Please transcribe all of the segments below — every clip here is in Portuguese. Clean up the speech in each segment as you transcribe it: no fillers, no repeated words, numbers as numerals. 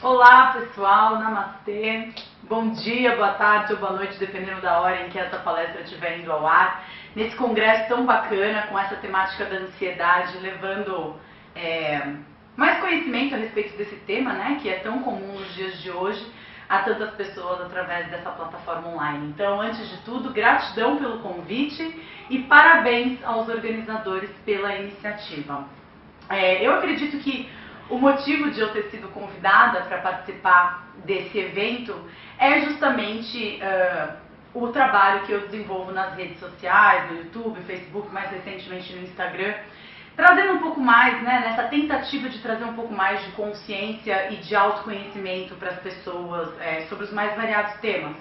Olá pessoal, namastê, bom dia, boa tarde ou boa noite, dependendo da hora em que essa palestra estiver indo ao ar. Nesse congresso tão bacana, com essa temática da ansiedade, levando mais conhecimento a respeito desse tema, né, que é tão comum nos dias de hoje, a tantas pessoas através dessa plataforma online. Então, antes de tudo, gratidão pelo convite e parabéns aos organizadores pela iniciativa. Eu acredito que o motivo de eu ter sido convidada para participar desse evento é justamente o trabalho que eu desenvolvo nas redes sociais, no YouTube, Facebook, mais recentemente no Instagram, trazendo um pouco mais, né, nessa tentativa de trazer um pouco mais de consciência e de autoconhecimento para as pessoas sobre os mais variados temas.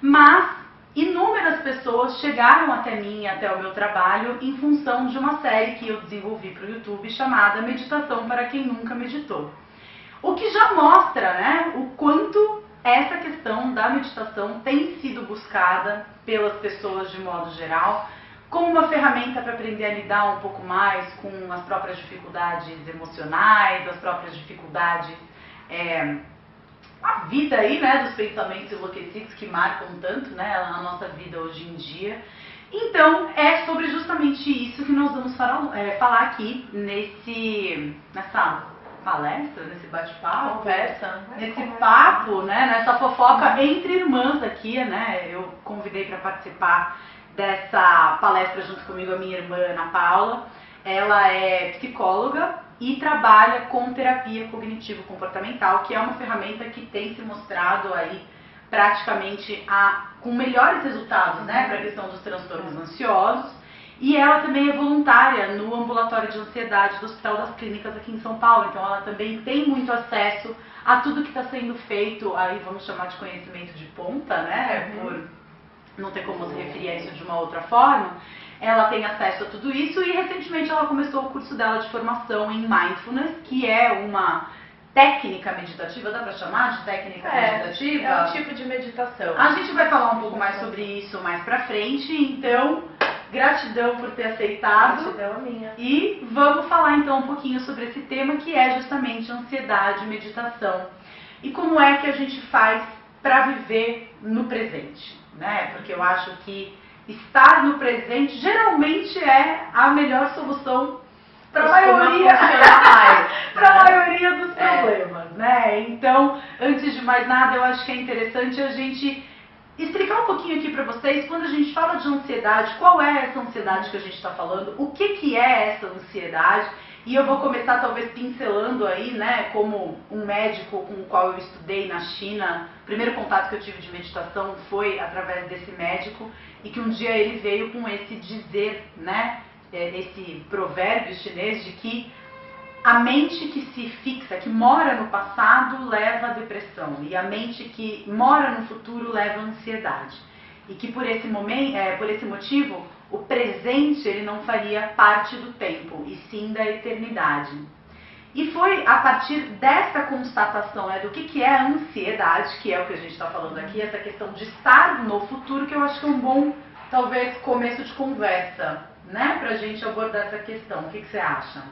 Mas inúmeras pessoas chegaram até mim, até o meu trabalho, em função de uma série que eu desenvolvi para o YouTube chamada Meditação para quem nunca meditou. O que já mostra, né, o quanto essa questão da meditação tem sido buscada pelas pessoas de modo geral, como uma ferramenta para aprender a lidar um pouco mais com as próprias dificuldades emocionais, as próprias dificuldades a vida aí, né, dos pensamentos enlouquecidos que marcam tanto, né, a nossa vida hoje em dia. Então, é sobre justamente isso que nós vamos falar aqui nessa palestra, nesse bate-papo, conversa, nesse papo, né, nessa fofoca entre irmãs aqui, né. Eu convidei para participar dessa palestra junto comigo a minha irmã Ana Paula. Ela é psicóloga e trabalha com terapia cognitivo-comportamental, que é uma ferramenta que tem se mostrado aí praticamente com melhores resultados, né, para a questão dos transtornos ansiosos. E ela também é voluntária no ambulatório de ansiedade do Hospital das Clínicas aqui em São Paulo. Então ela também tem muito acesso a tudo que está sendo feito, aí vamos chamar de conhecimento de ponta, né, por não ter como se referir a isso de uma outra forma. Ela tem acesso a tudo isso e recentemente ela começou o curso dela de formação em Mindfulness, que é uma técnica meditativa, dá pra chamar de técnica meditativa? É um tipo de meditação. A gente vai falar um pouco mais sobre isso mais pra frente, então gratidão por ter aceitado. Gratidão minha. E vamos falar então um pouquinho sobre esse tema que é justamente ansiedade e meditação. E como é que a gente faz para viver no presente, né? Porque eu acho que estar no presente geralmente é a melhor solução para a maioria, maioria dos problemas, né? Então, antes de mais nada, eu acho que é interessante a gente explicar um pouquinho aqui para vocês, quando a gente fala de ansiedade, qual é essa ansiedade que a gente está falando, o que é essa ansiedade. E eu vou começar talvez pincelando aí, né, como um médico com o qual eu estudei na China. O primeiro contato que eu tive de meditação foi através desse médico e que um dia ele veio com esse dizer, né, esse provérbio chinês de que a mente que se fixa, que mora no passado, leva à depressão e a mente que mora no futuro leva à ansiedade. E que por esse motivo, o presente ele não faria parte do tempo, e sim da eternidade. E foi a partir dessa constatação do que é a ansiedade, que é o que a gente está falando aqui, essa questão de estar no futuro, que eu acho que é um bom, talvez, começo de conversa, né, pra gente abordar essa questão. O que você acha?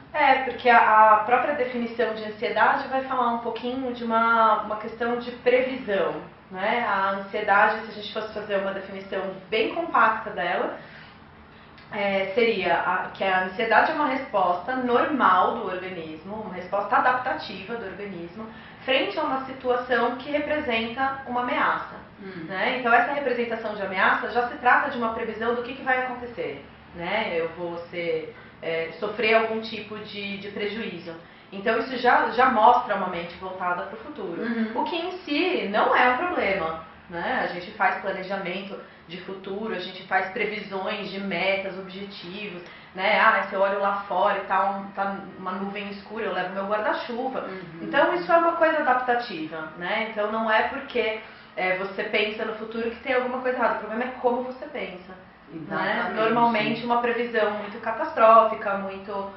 Porque a própria definição de ansiedade vai falar um pouquinho de uma questão de previsão, né? A ansiedade, se a gente fosse fazer uma definição bem compacta dela, seria que a ansiedade é uma resposta normal do organismo, uma resposta adaptativa do organismo frente a uma situação que representa uma ameaça. Né? Então essa representação de ameaça já se trata de uma previsão do que vai acontecer. Né? Eu vou sofrer algum tipo de prejuízo. Então isso já mostra uma mente voltada para o futuro. O que em si não é um problema. Né? A gente faz planejamento de futuro, a gente faz previsões de metas, objetivos, né? Se eu olho lá fora e tá uma nuvem escura, eu levo meu guarda-chuva. Então isso é uma coisa adaptativa, né? Então não é porque você pensa no futuro que tem alguma coisa errada, o problema é como você pensa. Né? Normalmente uma previsão muito catastrófica, muito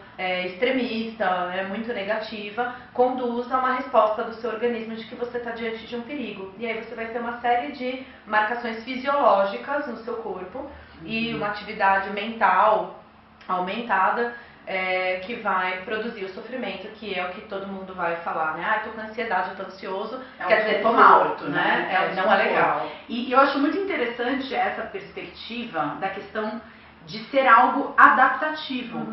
extremista, muito negativa, conduz a uma resposta do seu organismo de que você está diante de um perigo. E aí você vai ter uma série de marcações fisiológicas no seu corpo e uma atividade mental aumentada que vai produzir o sofrimento, que é o que todo mundo vai falar, né? Eu tô com ansiedade, eu tô ansioso, quer dizer, tô mal, né? Não é legal. E eu acho muito interessante essa perspectiva da questão de ser algo adaptativo.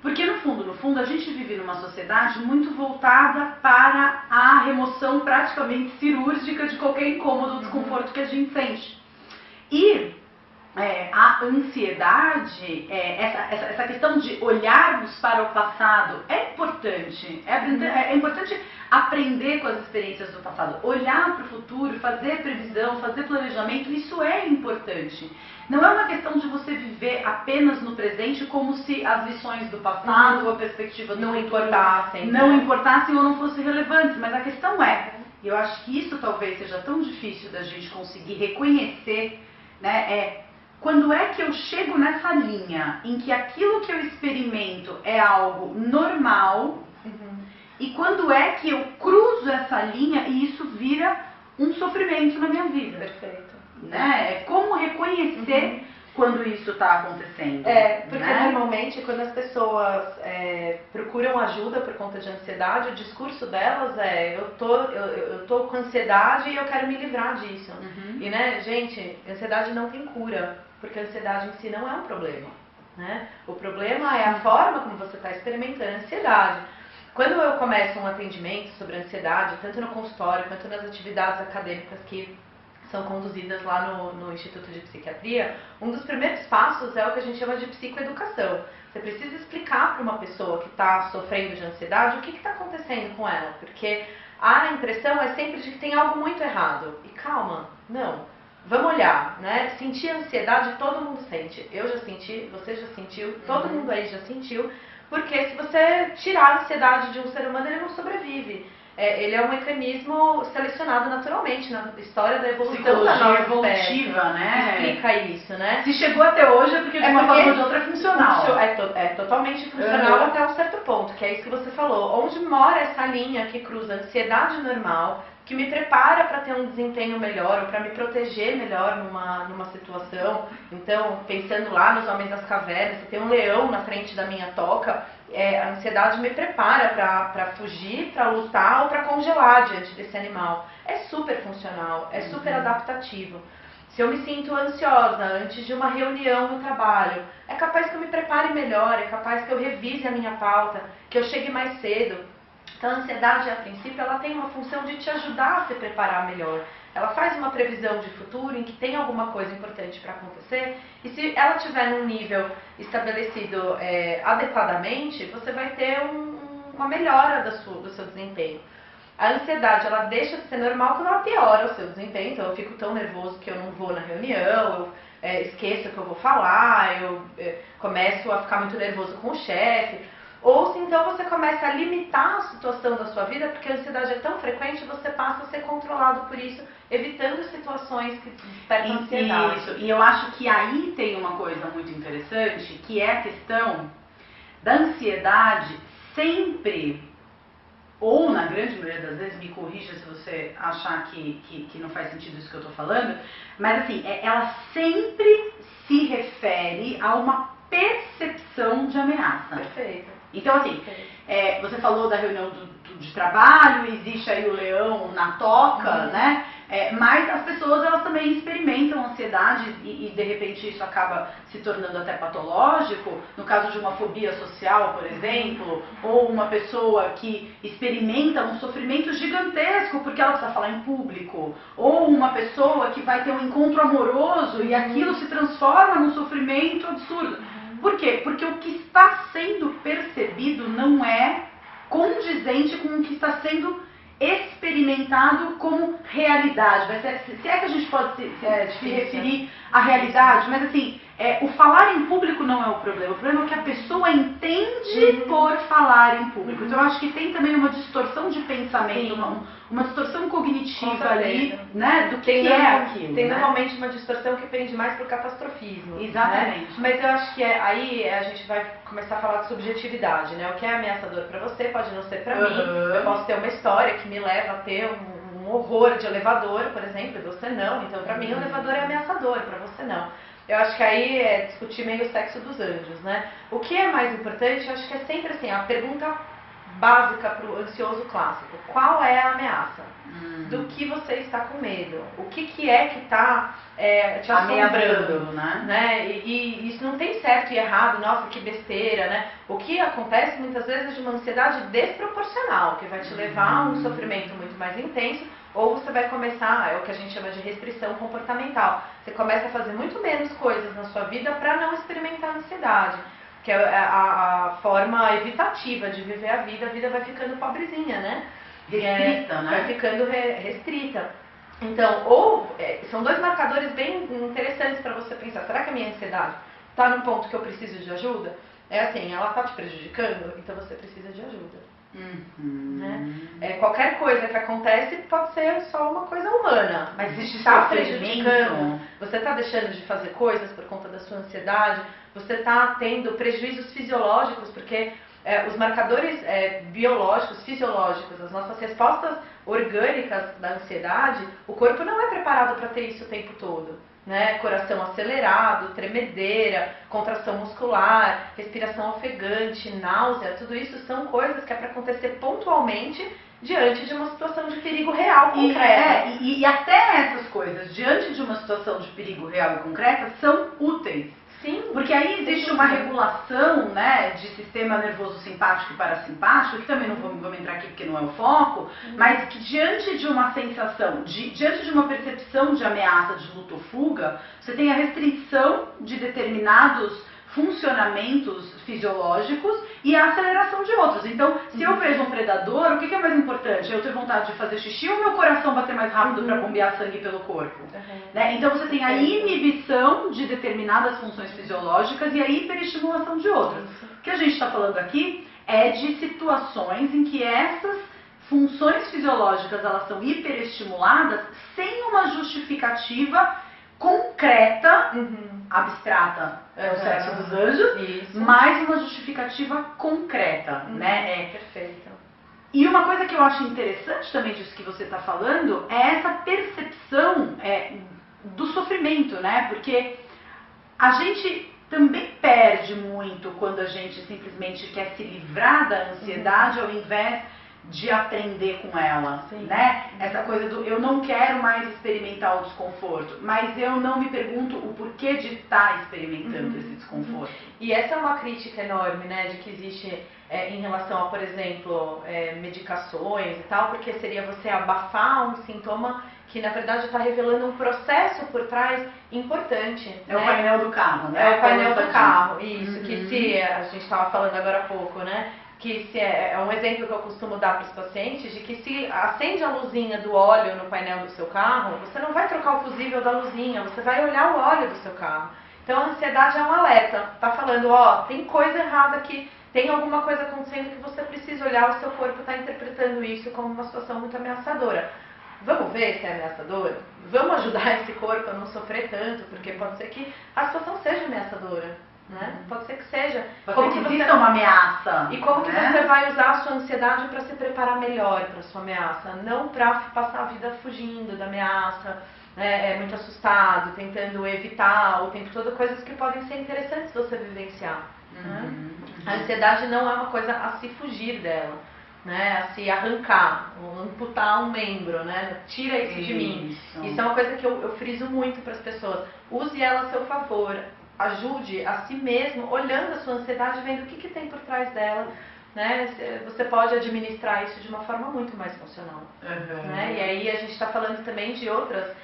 Porque no fundo, a gente vive numa sociedade muito voltada para a remoção praticamente cirúrgica de qualquer incômodo ou desconforto que a gente sente. E a ansiedade, essa questão de olharmos para o passado é importante. É importante aprender com as experiências do passado, olhar para o futuro, fazer previsão, fazer planejamento, isso é importante. Não é uma questão de você viver apenas no presente como se as lições do passado ou a perspectiva não importassem ou não fossem relevantes, mas a questão eu acho que isso talvez seja tão difícil da gente conseguir reconhecer, né, quando é que eu chego nessa linha em que aquilo que eu experimento é algo normal, e quando é que eu cruzo essa linha e isso vira um sofrimento na minha vida. Perfeito. Né? É como reconhecer quando isso está acontecendo. Porque normalmente quando as pessoas procuram ajuda por conta de ansiedade, o discurso delas eu tô com ansiedade e eu quero me livrar disso. E né, gente, ansiedade não tem cura, porque a ansiedade em si não é um problema. Né? O problema é a forma como você está experimentando a ansiedade. Quando eu começo um atendimento sobre ansiedade, tanto no consultório quanto nas atividades acadêmicas que são conduzidas lá no Instituto de Psiquiatria, um dos primeiros passos é o que a gente chama de psicoeducação. Você precisa explicar para uma pessoa que está sofrendo de ansiedade o que está acontecendo com ela, porque a impressão é sempre de que tem algo muito errado. E calma, não. Vamos olhar, né? Sentir ansiedade todo mundo sente. Eu já senti, você já sentiu, todo mundo aí já sentiu. Porque se você tirar a ansiedade de um ser humano, ele não sobrevive. Ele é um mecanismo selecionado naturalmente na história da evolução da nossa evolutiva, né? Explica isso, né? Se chegou até hoje é porque de uma forma ou de outra é funcional. É totalmente funcional até um certo ponto, que é isso que você falou. Onde mora essa linha que cruza a ansiedade normal, que me prepara para ter um desempenho melhor ou para me proteger melhor numa situação. Então, pensando lá nos Homens das Cavernas, se tem um leão na frente da minha toca, a ansiedade me prepara para fugir, para lutar ou para congelar diante desse animal. É super funcional, é super adaptativo. Se eu me sinto ansiosa antes de uma reunião no trabalho, é capaz que eu me prepare melhor, é capaz que eu revise a minha pauta, que eu chegue mais cedo. Então, a ansiedade, a princípio, ela tem uma função de te ajudar a se preparar melhor. Ela faz uma previsão de futuro em que tem alguma coisa importante para acontecer, e se ela estiver num nível estabelecido adequadamente, você vai ter uma melhora do seu desempenho. A ansiedade, ela deixa de ser normal quando ela piora o seu desempenho. Então, eu fico tão nervoso que eu não vou na reunião, eu esqueço o que eu vou falar, eu começo a ficar muito nervoso com o chefe. Ou se então você começa a limitar a situação da sua vida, porque a ansiedade é tão frequente, você passa a ser controlado por isso, evitando situações que despertam ansiedade. Isso, e eu acho que aí tem uma coisa muito interessante, que é a questão da ansiedade sempre, ou na grande maioria das vezes, me corrija se você achar que não faz sentido isso que eu estou falando, mas assim, ela sempre se refere a uma percepção de ameaça. Perfeito. Então, assim, você falou da reunião de trabalho, existe aí o leão na toca, né? Mas as pessoas, elas também experimentam ansiedade e de repente isso acaba se tornando até patológico. No caso de uma fobia social, por exemplo, ou uma pessoa que experimenta um sofrimento gigantesco porque ela precisa falar em público, ou uma pessoa que vai ter um encontro amoroso e aquilo se transforma num sofrimento absurdo. Por quê? Porque o que está sendo percebido não é condizente com o que está sendo experimentado como realidade. Se é que a gente pode se referir à realidade, mas assim, o falar em público não é o problema é o que a pessoa entende por falar em público. Então eu acho que tem também uma distorção de pensamento, uma distorção cognitiva ali, né, do que é aquilo. Tem normalmente uma distorção que pende mais pro catastrofismo. Exatamente. Né? Mas eu acho que aí a gente vai começar a falar de subjetividade, né? O que é ameaçador para você pode não ser para mim. Eu posso ter uma história que me leva a ter um horror de elevador, por exemplo, e você não. Então, para mim, o elevador é ameaçador, para você não. eu acho que aí é discutir meio o sexo dos anjos, né? O que é mais importante, eu acho que é sempre assim, a pergunta básica para o ansioso clássico. Qual é a ameaça? Do que você está com medo? O que é que está te assombrando? Né? E isso não tem certo e errado, nossa, que besteira, né? O que acontece muitas vezes é de uma ansiedade desproporcional, que vai te levar a um sofrimento muito mais intenso, ou você vai começar, é o que a gente chama de restrição comportamental. Você começa a fazer muito menos coisas na sua vida para não experimentar ansiedade, que é a forma evitativa de viver a vida vai ficando pobrezinha, né? Restrita, né? Vai ficando restrita. Então, são dois marcadores bem interessantes para você pensar. Será que a minha ansiedade está num ponto que eu preciso de ajuda? É assim, ela está te prejudicando, então você precisa de ajuda. Né? Qualquer coisa que acontece pode ser só uma coisa humana, mas se está prejudicando, você está deixando de fazer coisas por conta da sua ansiedade, você está tendo prejuízos fisiológicos, porque os marcadores biológicos, fisiológicos, as nossas respostas orgânicas da ansiedade, o corpo não é preparado para ter isso o tempo todo. Né? Coração acelerado, tremedeira, contração muscular, respiração ofegante, náusea, tudo isso são coisas que é para acontecer pontualmente diante de uma situação de perigo real concreta. E até essas coisas, diante de uma situação de perigo real e concreta, são úteis. Sim, porque aí existe uma regulação, né, de sistema nervoso simpático e parasimpático, que também não vamos entrar aqui porque não é o foco, mas que diante de uma sensação, diante de uma percepção de ameaça, de luta ou fuga, você tem a restrição de determinados funcionamentos fisiológicos e a aceleração de outros. Então, se eu vejo um predador, o que é mais importante? Eu ter vontade de fazer xixi ou meu coração bater mais rápido para bombear sangue pelo corpo? Né? Então, você tem a inibição de determinadas funções fisiológicas e a hiperestimulação de outras. O que a gente está falando aqui é de situações em que essas funções fisiológicas elas são hiperestimuladas sem uma justificativa concreta, abstrata, é o sexo dos anjos, mas uma justificativa concreta, né? Perfeito. E uma coisa que eu acho interessante também disso que você está falando é essa percepção do sofrimento, né? Porque a gente também perde muito quando a gente simplesmente quer se livrar da ansiedade ao invés de aprender com ela, né? Essa coisa do eu não quero mais experimentar o desconforto, mas eu não me pergunto o porquê de estar experimentando esse desconforto. E essa é uma crítica enorme, né, de que existe em relação a, por exemplo, medicações e tal, porque seria você abafar um sintoma que na verdade está revelando um processo por trás importante. É, né? O painel do carro, né? É o painel do carro, isso, que se a gente estava falando agora há pouco, né? Que se é um exemplo que eu costumo dar para os pacientes, de que se acende a luzinha do óleo no painel do seu carro, você não vai trocar o fusível da luzinha, você vai olhar o óleo do seu carro. Então a ansiedade é um alerta, tá falando, ó, tem coisa errada aqui, tem alguma coisa acontecendo que você precisa olhar, o seu corpo está interpretando isso como uma situação muito ameaçadora. Vamos ver se é ameaçadora? Vamos ajudar esse corpo a não sofrer tanto, porque pode ser que a situação seja ameaçadora. Né? Pode ser que seja. Pode ser que exista uma ameaça. E como que você vai usar a sua ansiedade para se preparar melhor para a sua ameaça? Não para passar a vida fugindo da ameaça, né? Muito assustado, tentando evitar o tempo todo coisas que podem ser interessantes você vivenciar. Né? A ansiedade não é uma coisa a se fugir dela, né? A se arrancar, amputar um membro, né? Tira isso de mim. Isso é uma coisa que eu friso muito para as pessoas. Use ela a seu favor. Ajude a si mesmo, olhando a sua ansiedade, vendo o que tem por trás dela, né? Você pode administrar isso de uma forma muito mais funcional. Né? E aí a gente está falando também de outras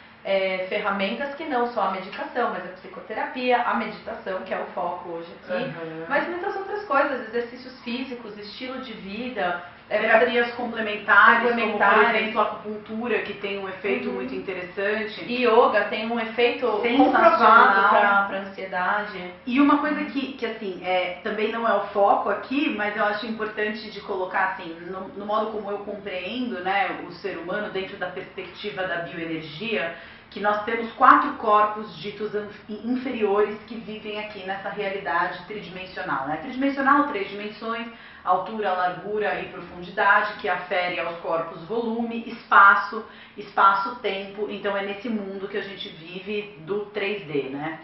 ferramentas que não só a medicação, mas a psicoterapia, a meditação, que é o foco hoje aqui, mas muitas outras coisas, exercícios físicos, estilo de vida, terapias complementares, como por exemplo a acupuntura, que tem um efeito muito interessante. E yoga tem um efeito comprovado para ansiedade. E uma coisa que assim, também não é o foco aqui, mas eu acho importante de colocar assim, no modo como eu compreendo, né, o ser humano dentro da perspectiva da bioenergia, que nós temos 4 corpos ditos inferiores que vivem aqui nessa realidade tridimensional. Né? Tridimensional, 3 dimensões, altura, largura e profundidade, que afere aos corpos volume, espaço, tempo. Então é nesse mundo que a gente vive do 3D, né?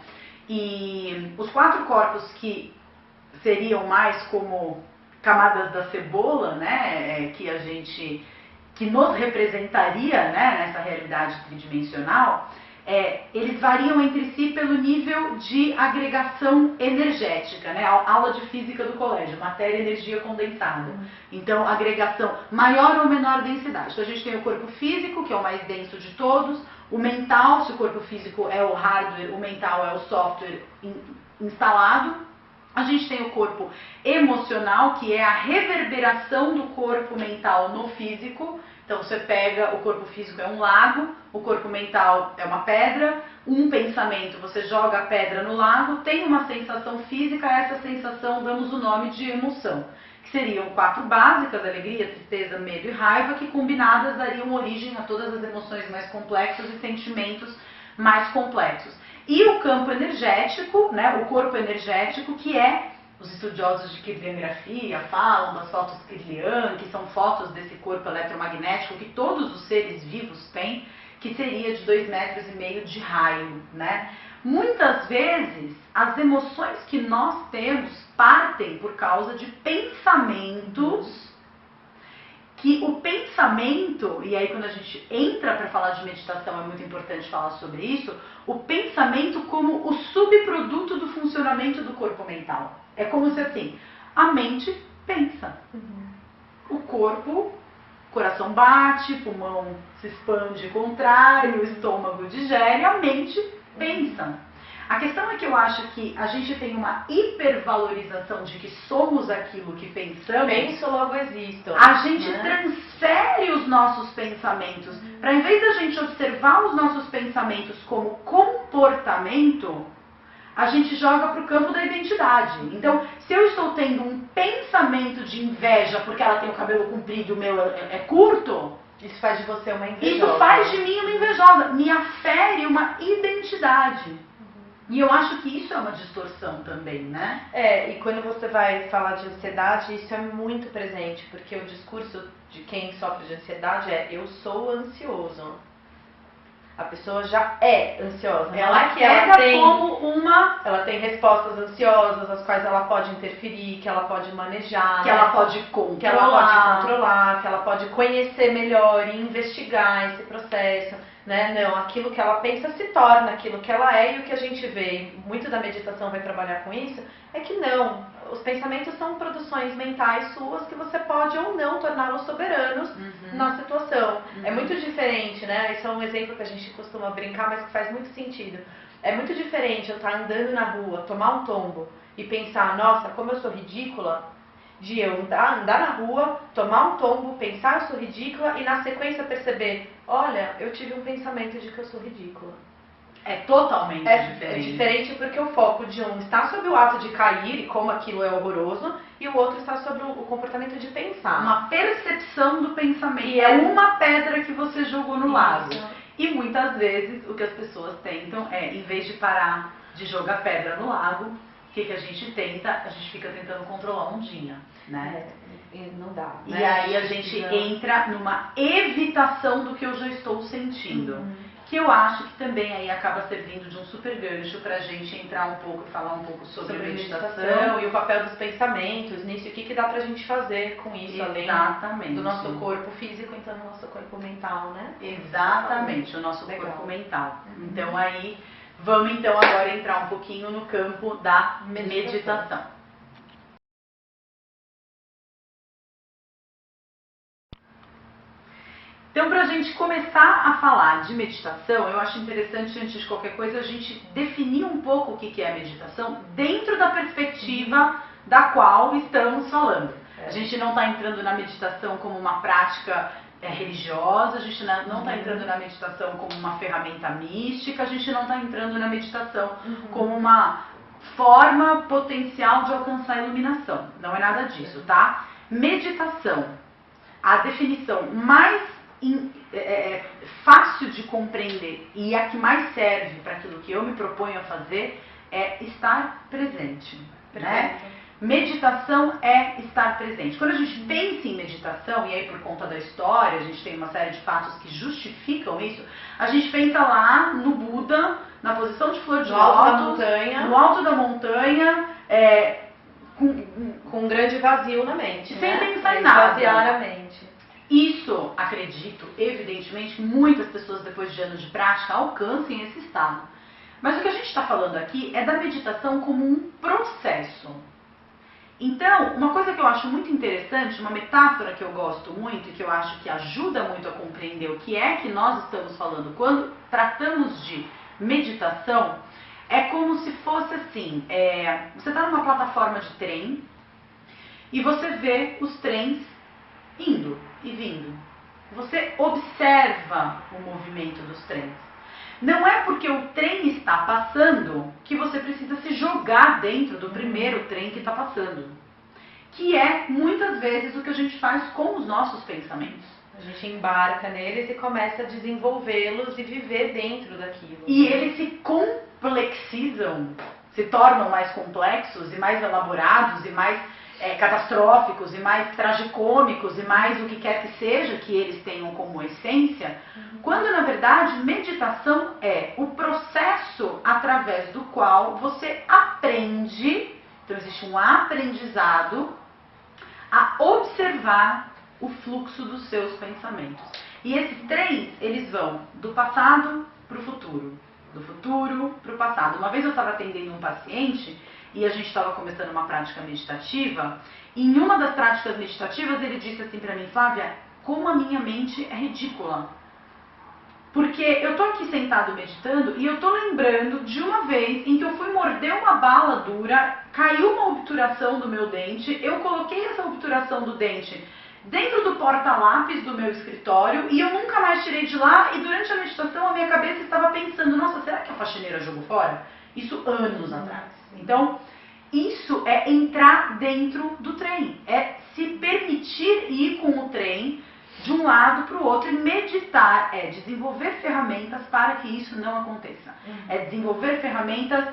E os 4 corpos que seriam mais como camadas da cebola, né, que nos representaria, né, nessa realidade tridimensional, eles variam entre si pelo nível de agregação energética, né? Aula de física do colégio, matéria, energia condensada. Então, agregação maior ou menor densidade. Então, a gente tem o corpo físico, que é o mais denso de todos, o mental, se o corpo físico é o hardware, o mental é o software instalado. A gente tem o corpo emocional, que é a reverberação do corpo mental no físico. Então você pega, o corpo físico é um lago, o corpo mental é uma pedra, um pensamento, você joga a pedra no lago, tem uma sensação física, a essa sensação damos o nome de emoção, que seriam 4 básicas, alegria, tristeza, medo e raiva, que combinadas dariam origem a todas as emoções mais complexas e sentimentos mais complexos. E o campo energético, né, o corpo energético, que é, os estudiosos de kirliangrafia falam das fotos Kirlian, que são fotos desse corpo eletromagnético que todos os seres vivos têm, que seria de 2,5 metros de raio, né? Muitas vezes, as emoções que nós temos partem por causa de pensamentos, que o pensamento, e aí quando a gente entra para falar de meditação é muito importante falar sobre isso, o pensamento como o subproduto do funcionamento do corpo mental. É como se assim, a mente pensa, o corpo, coração bate, pulmão se expande, contrai, o estômago digere, a mente pensa. A questão é que eu acho que a gente tem uma hipervalorização de que somos aquilo que pensamos. Penso, logo existo. A gente transfere os nossos pensamentos. Para em vez da gente observar os nossos pensamentos como comportamento, a gente joga para o campo da identidade. Então, se eu estou tendo um pensamento de inveja porque ela tem o cabelo comprido e o meu é curto, isso faz de você uma invejosa. Isso faz de mim uma invejosa. Me afere uma identidade. E eu acho que isso é uma distorção também, né? E quando você vai falar de ansiedade, isso é muito presente, porque o discurso de quem sofre de ansiedade é: eu sou ansioso. A pessoa já é ansiosa. Ela tem respostas ansiosas, as quais ela pode interferir, que ela pode manejar, que ela pode controlar, que ela pode conhecer melhor e investigar esse processo. Né? Não, aquilo que ela pensa se torna aquilo que ela é, e o que a gente vê, muito da meditação vai trabalhar com isso, é que não, os pensamentos são produções mentais suas que você pode ou não torná-los soberanos na situação. É muito diferente, né? Isso é um exemplo que a gente costuma brincar, mas que faz muito sentido. É muito diferente eu estar andando na rua, tomar um tombo e pensar: nossa, como eu sou ridícula, de eu andar na rua, tomar um tombo, pensar eu sou ridícula e na sequência perceber: olha, eu tive um pensamento de que eu sou ridícula. É totalmente diferente. É diferente porque o foco de um está sobre o ato de cair e como aquilo é horroroso, e o outro está sobre o comportamento de pensar. Uma percepção do pensamento. E é uma pedra que você jogou no lago. E muitas vezes o que as pessoas tentam é, em vez de parar de jogar pedra no lago, o que a gente tenta? A gente fica tentando controlar a ondinha, né? Não dá. E aí a gente entra numa evitação do que eu já estou sentindo. Que eu acho que também aí acaba servindo de um super gancho pra gente entrar um pouco e falar um pouco sobre meditação e o papel dos pensamentos nisso, e o que dá pra gente fazer com isso, além do nosso corpo físico, então do nosso corpo mental, né? Exatamente, o nosso corpo mental. Então aí, vamos então agora entrar um pouquinho no campo da meditação. Então, para a gente começar a falar de meditação, eu acho interessante, antes de qualquer coisa, a gente definir um pouco o que é a meditação dentro da perspectiva da qual estamos falando. A gente não está entrando na meditação como uma prática religiosa, a gente não está entrando na meditação como uma ferramenta mística, a gente não está entrando na meditação como uma forma potencial de alcançar a iluminação. Não é nada disso, tá? Meditação, a definição mais fácil de compreender e a que mais serve para aquilo que eu me proponho a fazer é estar presente, né? meditação é estar presente. Quando a gente pensa em meditação, e aí por conta da história, a gente tem uma série de fatos que justificam isso, a gente pensa lá no Buda, na posição de flor de lótus, no alto da montanha, com um grande vazio na mente, sem pensar em nada. Esvaziar a mente. Isso, acredito, evidentemente, muitas pessoas depois de anos de prática alcancem esse estado. Mas o que a gente está falando aqui é da meditação como um processo. Então, uma coisa que eu acho muito interessante, uma metáfora que eu gosto muito e que eu acho que ajuda muito a compreender o que é que nós estamos falando quando tratamos de meditação, é como se fosse assim, você está numa plataforma de trem e você vê os trens indo e vindo. Você observa o movimento dos trens. Não é porque o trem está passando que você precisa se jogar dentro do primeiro trem que está passando. Que é, muitas vezes, o que a gente faz com os nossos pensamentos. A gente embarca neles e começa a desenvolvê-los e viver dentro daquilo. E eles se complexizam, se tornam mais complexos e mais elaborados e mais catastróficos e mais tragicômicos e mais o que quer que seja que eles tenham como essência, quando na verdade meditação é o processo através do qual você aprende, então existe um aprendizado a observar o fluxo dos seus pensamentos. E esses trens, eles vão do passado para o futuro, do futuro para o passado. Uma vez eu estava atendendo um paciente e a gente estava começando uma prática meditativa, e em uma das práticas meditativas ele disse assim para mim: Flávia, como a minha mente é ridícula. Porque eu tô aqui sentado meditando e eu tô lembrando de uma vez em que eu fui morder uma bala dura, caiu uma obturação do meu dente, eu coloquei essa obturação do dente dentro do porta-lápis do meu escritório e eu nunca mais tirei de lá, e durante a meditação a minha cabeça estava pensando: nossa, será que a faxineira jogou fora? Isso anos atrás. Então, isso é entrar dentro do trem, é se permitir ir com o trem de um lado para o outro, e meditar é desenvolver ferramentas para que isso não aconteça. É desenvolver ferramentas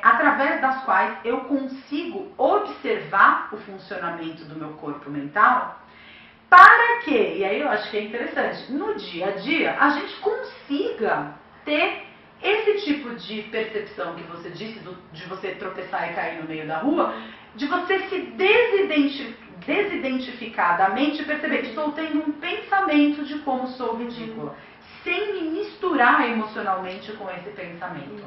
através das quais eu consigo observar o funcionamento do meu corpo mental, para que, e aí eu acho que é interessante, no dia a dia a gente consiga ter esse tipo de percepção que você disse, de você tropeçar e cair no meio da rua, de você se desidentificar da mente e perceber que estou tendo um pensamento de como sou ridícula, sem me misturar emocionalmente com esse pensamento.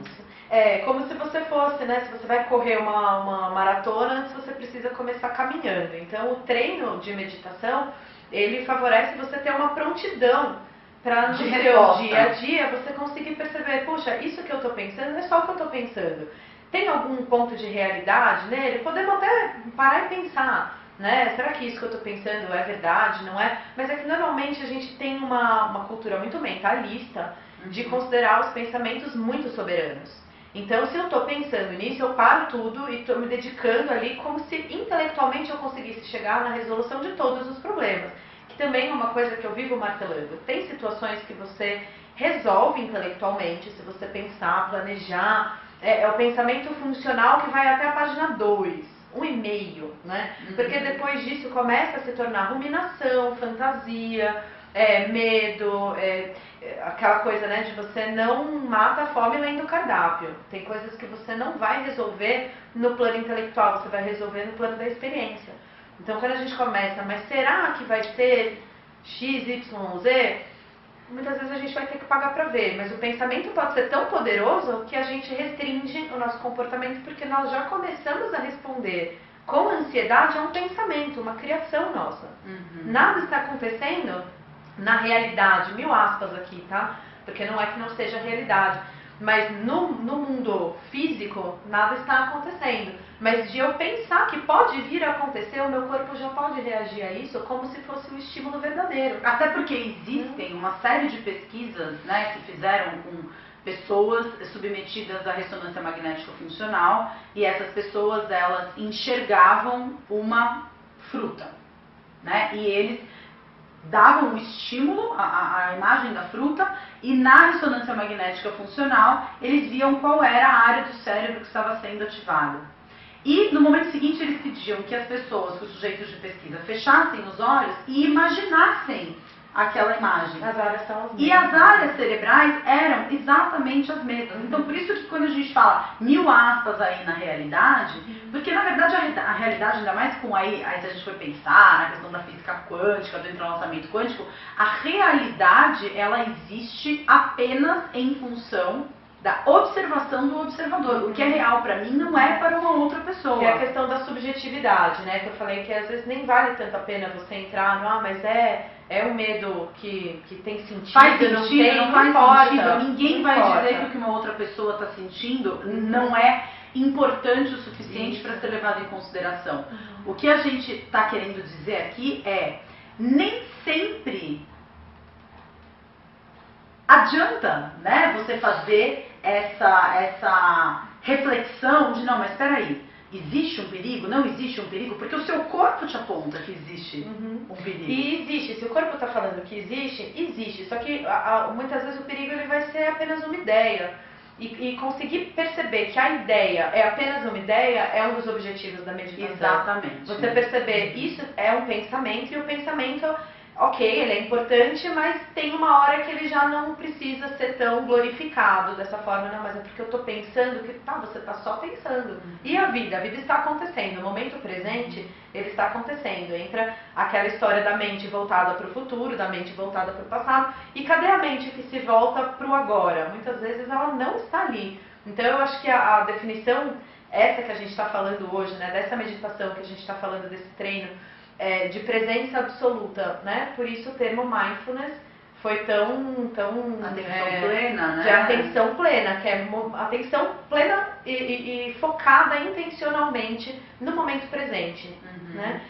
É como se você fosse, né? Se você vai correr uma maratona, antes você precisa começar caminhando. Então, o treino de meditação, ele favorece você ter uma prontidão para no seu dia a dia você conseguir perceber: puxa, isso que eu estou pensando não é só o que eu estou pensando. Tem algum ponto de realidade nele? Podemos até parar e pensar, né? Será que isso que eu estou pensando é verdade, não é? Mas é que normalmente a gente tem uma cultura muito mentalista de considerar os pensamentos muito soberanos. Então, se eu estou pensando nisso, eu paro tudo e estou me dedicando ali como se intelectualmente eu conseguisse chegar na resolução de todos os problemas. Que também é uma coisa que eu vivo martelando. Tem situações que você resolve intelectualmente, se você pensar, planejar. É o pensamento funcional que vai até a página 2, 1,5, né? Porque depois disso começa a se tornar ruminação, fantasia, medo, aquela coisa, né, de você não mata a fome lendo o cardápio. Tem coisas que você não vai resolver no plano intelectual, você vai resolver no plano da experiência. Então, quando a gente começa, mas será que vai ser X, Y, Z? Muitas vezes a gente vai ter que pagar para ver, mas o pensamento pode ser tão poderoso que a gente restringe o nosso comportamento, porque nós já começamos a responder com ansiedade a um pensamento, uma criação nossa. Nada está acontecendo na realidade, mil aspas aqui, tá? Porque não é que não seja realidade, mas no mundo físico nada está acontecendo. Mas de eu pensar que pode vir a acontecer, o meu corpo já pode reagir a isso como se fosse um estímulo verdadeiro. Até porque existem uma série de pesquisas, né, que fizeram com pessoas submetidas à ressonância magnética funcional, e essas pessoas, elas enxergavam uma fruta, né, e eles davam um estímulo à imagem da fruta, e na ressonância magnética funcional eles viam qual era a área do cérebro que estava sendo ativada. E no momento seguinte eles pediam que as pessoas, que os sujeitos de pesquisa, fechassem os olhos e imaginassem aquela imagem. As áreas são as mesmas. E as áreas cerebrais eram exatamente as mesmas. Então, por isso que quando a gente fala 1000 aspas aí na realidade, porque na verdade a realidade, ainda mais com aí se a gente for pensar na questão da física quântica, do entrelaçamento quântico, a realidade, ela existe apenas em função da observação do observador. O que é real para mim não é para uma outra pessoa. Que é a questão da subjetividade, né? Que eu falei que às vezes nem vale tanto a pena você entrar no, mas é um medo que tem sentido, faz sentido, não faz importa, sentido. Ninguém vai importa. dizer que o que uma outra pessoa está sentindo não é importante o suficiente para ser levado em consideração. O que a gente está querendo dizer aqui é, nem sempre adianta, né, você fazer essa reflexão de, não, mas espera aí, existe um perigo? Não existe um perigo? Porque o seu corpo te aponta que existe um perigo. E existe, se o corpo está falando que existe, existe. Só que muitas vezes o perigo ele vai ser apenas uma ideia. E conseguir perceber que a ideia é apenas uma ideia é um dos objetivos da meditação. Exatamente. Você perceber isso é um pensamento, e o pensamento, ok, ele é importante, mas tem uma hora que ele já não precisa ser tão glorificado dessa forma. Não, mas é porque eu estou pensando que você está só pensando. E a vida está acontecendo, o momento presente, ele está acontecendo. Entra aquela história da mente voltada para o futuro, da mente voltada para o passado. E cadê a mente que se volta para o agora? Muitas vezes ela não está ali. Então eu acho que a definição, essa que a gente está falando hoje, né, dessa meditação que a gente está falando, desse treino, de presença absoluta, né? Por isso o termo mindfulness foi tão atenção plena, né? De atenção plena, que é atenção plena e focada intencionalmente no momento presente, né?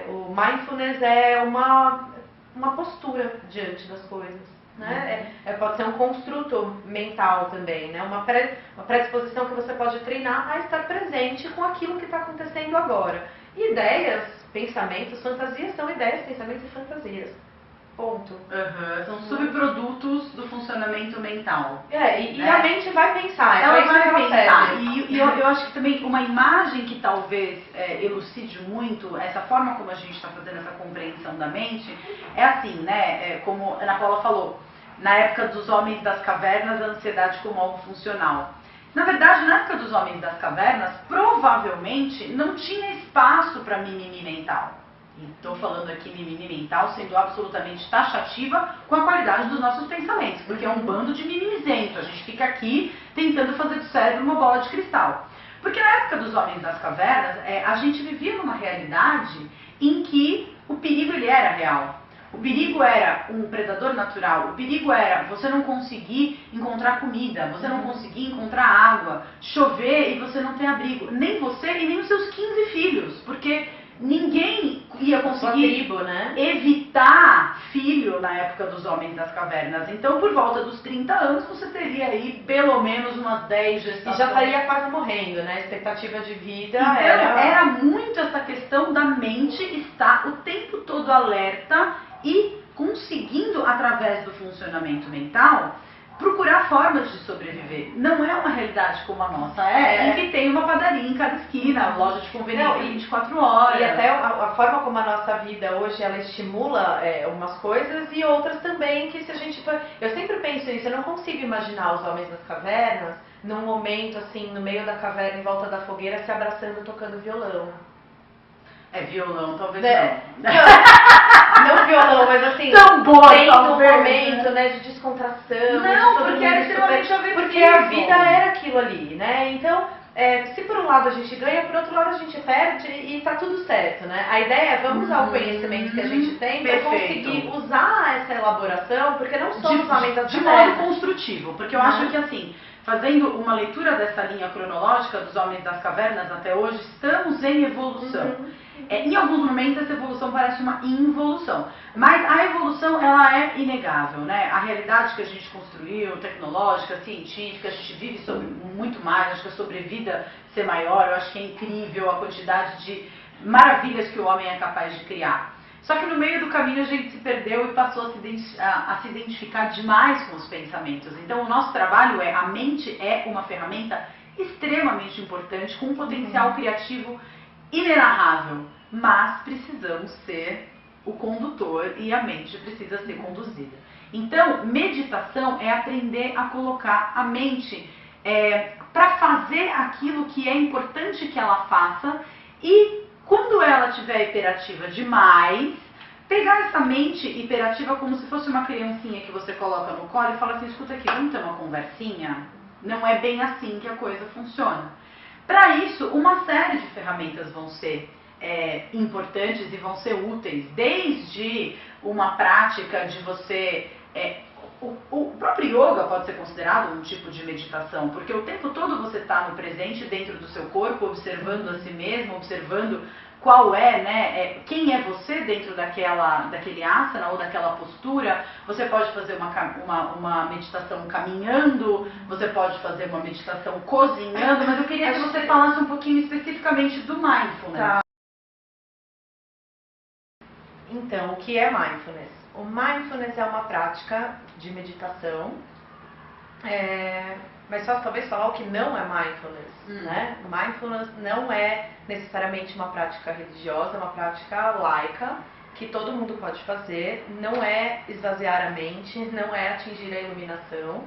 O mindfulness é uma postura diante das coisas, né? Pode ser um construto mental também, né? Uma predisposição que você pode treinar a estar presente com aquilo que está acontecendo agora. Ideias, pensamentos, fantasias são ideias, pensamentos e fantasias. Ponto. São subprodutos do funcionamento mental. E a mente vai pensar. Ela vai pensar. E eu acho que também uma imagem que talvez elucide muito essa forma como a gente está fazendo essa compreensão da mente é assim, né? Como a Ana Paula falou, na época dos homens das cavernas, a ansiedade como algo funcional. Na verdade, na época dos homens das cavernas, provavelmente não tinha espaço para mimimi mental. Estou falando aqui mimimi mental sendo absolutamente taxativa com a qualidade dos nossos pensamentos, porque é um bando de mimimizento. A gente fica aqui tentando fazer do cérebro uma bola de cristal. Porque na época dos homens das cavernas, a gente vivia numa realidade em que o perigo ele era real. O perigo era um predador natural, o perigo era você não conseguir encontrar comida, você não conseguir encontrar água, chover e você não ter abrigo. Nem você e nem os seus 15 filhos, porque ninguém ia conseguir evitar filho na época dos homens das cavernas. Então, por volta dos 30 anos, você teria aí pelo menos umas 10 gestações. E já estaria quase morrendo, né? A expectativa de vida então, era muito essa questão da mente estar o tempo todo alerta e conseguindo, através do funcionamento mental, procurar formas de sobreviver. Não é uma realidade como a nossa, em que tem uma padaria em cada esquina, loja de conveniência 24 horas. E até a forma como a nossa vida hoje, ela estimula umas coisas e outras também, que se a gente... Eu sempre penso nisso, eu não consigo imaginar os homens das cavernas num momento assim, no meio da caverna, em volta da fogueira, se abraçando, tocando violão. Violão, talvez não violão, mas assim, tambor, tem talvez, um momento, né, de descontração. Não, porque era extremamente aversivo. Porque a vida era aquilo ali, né? Então, se por um lado a gente ganha, por outro lado a gente perde e tá tudo certo, né? A ideia é vamos usar o conhecimento que a gente tem para conseguir usar essa elaboração, porque não somos somente de modo construtivo, porque eu acho que assim, fazendo uma leitura dessa linha cronológica dos homens das cavernas até hoje, estamos em evolução. Em alguns momentos essa evolução parece uma involução, mas a evolução ela é inegável, né? A realidade que a gente construiu, tecnológica, científica, a gente vive sobre muito mais, acho que a sobrevida ser maior, eu acho que é incrível a quantidade de maravilhas que o homem é capaz de criar. Só que no meio do caminho a gente se perdeu e passou a se identificar demais com os pensamentos. Então o nosso trabalho a mente é uma ferramenta extremamente importante, com um potencial criativo inenarrável, mas precisamos ser o condutor e a mente precisa ser conduzida. Então, meditação é aprender a colocar a mente para fazer aquilo que é importante que ela faça e quando ela estiver hiperativa demais, pegar essa mente hiperativa como se fosse uma criancinha que você coloca no colo e fala assim, escuta aqui, vamos ter uma conversinha? Não é bem assim que a coisa funciona. Para isso, uma série de ferramentas vão ser importantes e vão ser úteis, desde uma prática de você... o próprio yoga pode ser considerado um tipo de meditação, porque o tempo todo você está no presente, dentro do seu corpo, observando a si mesmo, observando qual quem é você dentro daquele asana ou daquela postura. Você pode fazer uma meditação caminhando, você pode fazer uma meditação cozinhando, mas eu queria que você falasse um pouquinho especificamente do mindfulness. Tá. Então, o que é mindfulness? O mindfulness é uma prática de meditação, mas só talvez falar o que não é mindfulness, né? Mindfulness não é necessariamente uma prática religiosa, é uma prática laica, que todo mundo pode fazer, não é esvaziar a mente, não é atingir a iluminação.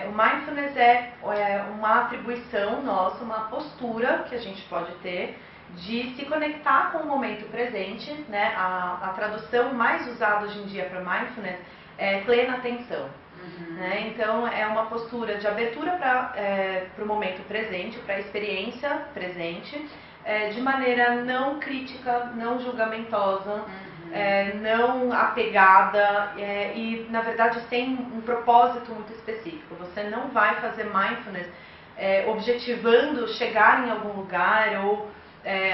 O mindfulness é uma atribuição nossa, uma postura que a gente pode ter de se conectar com o momento presente, né? A tradução mais usada hoje em dia para mindfulness é plena atenção. Né? Então é uma postura de abertura para o momento presente, para a experiência presente, de maneira não crítica, não julgamentosa, não apegada e na verdade sem um propósito muito específico. Você não vai fazer mindfulness objetivando chegar em algum lugar ou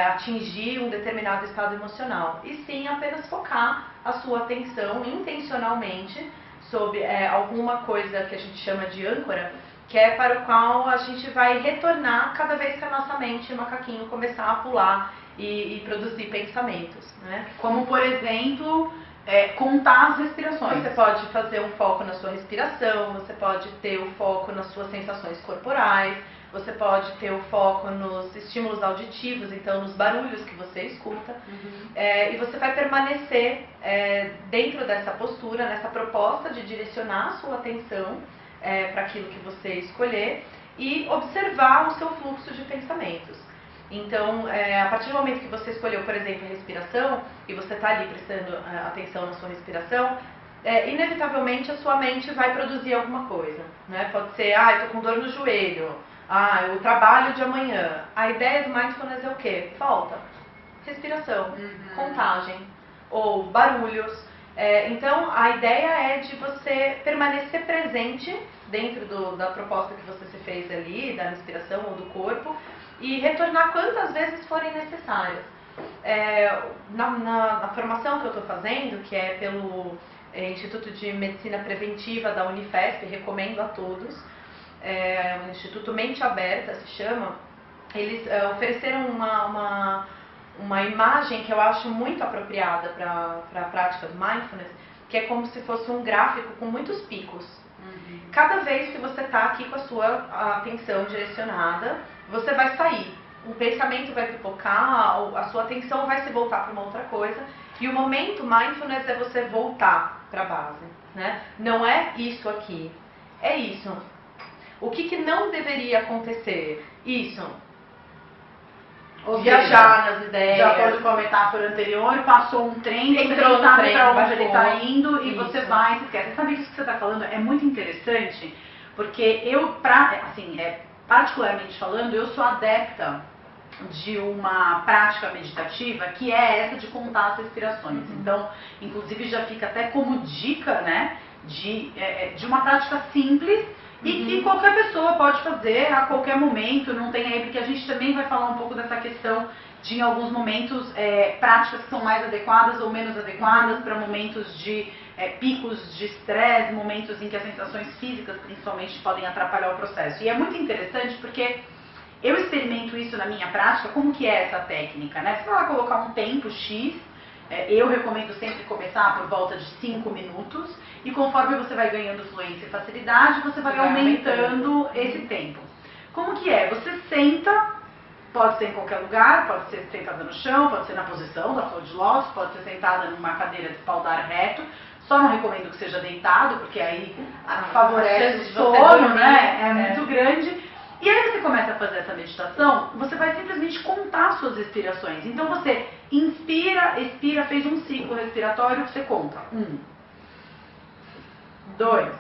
atingir um determinado estado emocional, e sim apenas focar a sua atenção intencionalmente sobre alguma coisa que a gente chama de âncora, que é para o qual a gente vai retornar cada vez que a nossa mente, macaquinho, começar a pular e produzir pensamentos, né? Como, por exemplo, contar as respirações. Você pode fazer um foco na sua respiração, você pode ter o foco nas suas sensações corporais, você pode ter o foco nos estímulos auditivos, então nos barulhos que você escuta, e você vai permanecer dentro dessa postura, nessa proposta de direcionar a sua atenção para aquilo que você escolher e observar o seu fluxo de pensamentos. Então, a partir do momento que você escolheu, por exemplo, a respiração, e você está ali prestando atenção na sua respiração, inevitavelmente a sua mente vai produzir alguma coisa, né? Pode ser, estou com dor no joelho, o trabalho de amanhã. A ideia do mindfulness é o quê? Volta, respiração, contagem, ou barulhos. Então, a ideia é de você permanecer presente dentro da proposta que você se fez ali, da respiração ou do corpo, e retornar quantas vezes forem necessárias. Na formação que eu estou fazendo, que é pelo Instituto de Medicina Preventiva da Unifesp, recomendo a todos, o Instituto Mente Aberta se chama, eles ofereceram uma imagem que eu acho muito apropriada para a prática do mindfulness, que é como se fosse um gráfico com muitos picos. Cada vez que você está aqui com a sua atenção direcionada, você vai sair. O pensamento vai pipocar, a sua atenção vai se voltar para uma outra coisa. E o momento mindfulness é você voltar para a base, né? Não é isso aqui, é isso. O que não deveria acontecer? Isso. Viajar nas ideias. De acordo com a metáfora anterior, passou um trem, você não sabe para onde ele está indo e você vai e se esquece. Sabe isso que você está falando? É muito interessante, porque eu, particularmente falando, eu sou adepta de uma prática meditativa que é essa de contar as respirações. Então, inclusive já fica até como dica, né, de uma prática simples e que qualquer pessoa pode fazer a qualquer momento, não tem aí, porque a gente também vai falar um pouco dessa questão de, em alguns momentos, práticas que são mais adequadas ou menos adequadas para momentos de picos de estresse, momentos em que as sensações físicas, principalmente, podem atrapalhar o processo. E é muito interessante porque eu experimento isso na minha prática. Como que é essa técnica, né? Você vai colocar um tempo X, eu recomendo sempre começar por volta de 5 minutos, e conforme você vai ganhando fluência e facilidade, você vai aumentando esse tempo. Como que é? Você senta, pode ser em qualquer lugar, pode ser sentada no chão, pode ser na posição da flor de lótus, pode ser sentada numa cadeira de espaldar reto. Só não recomendo que seja deitado, porque aí favorece o sono, né? É muito grande. E aí você começa a fazer essa meditação, você vai simplesmente contar suas respirações. Então você inspira, expira, fez um ciclo respiratório, você conta. 1, 2,